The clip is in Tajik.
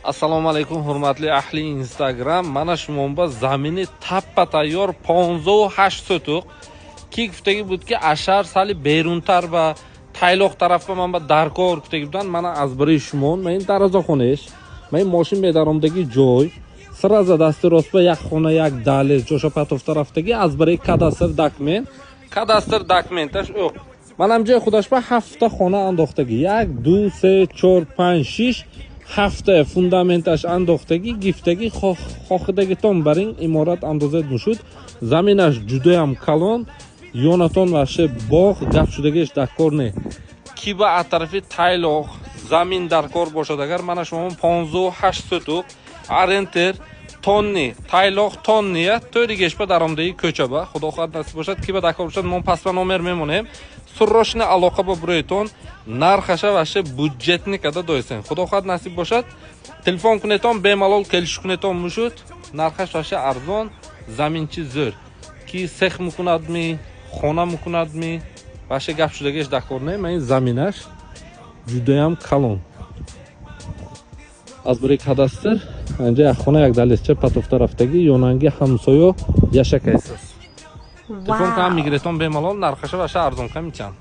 Assalomu alaykum hurmatli ahli Instagram. Mana shumonba zamini tappa tayyor 58 sotuq. Kikftagi budki ashar sali beruntar va tayloq tarafga manba darkor kutagibdan mana azbiri shumon. Men darazaxonesh. Men moshin bedaromdagi joy. Siraza dasti rostba yak xona yak dali Jo'shapatov tarafdagi azbiri kadastr dokument. Kadastr dokumentash yo'q. Manam joy xudashba hafta xona andoqdagi 1 2 3 4 5 6 hafta fundamentash andoqdagi giftagi xohidagi tombaring imorat andozat mushud zaminash juda ham kalon yonaton va she bog' gap shudagi dakorne kiba atrafi tayloq zamin darkor boshad agar mana shuma 58 sotuq arenter tonni tayloq tonniya to'rigeshpa daromdagi ko'chaba xudo xohlasa nasib bo'lsa kiba dakor bo'lsa men pasma nomer memonem surroshni aloqa ba burayton narxasha va she budjetni kada doysen xudo xohlasa nasib bo'lsa telefon kuneton bemalol kelish kuneton mushud narxash va she arzon zaminchi zo'r ki sex mukunadmi xona mukunadmi va she gap shudagi dakorne men zaminash juda ham kalon از برای کاداستر اینجا خونه یک دلیسچه پاتوف طرفتگی یونانگی همسایه یشک است. تلفن کام میگیرتون به مالون نرخشه و ارزون کم میچن.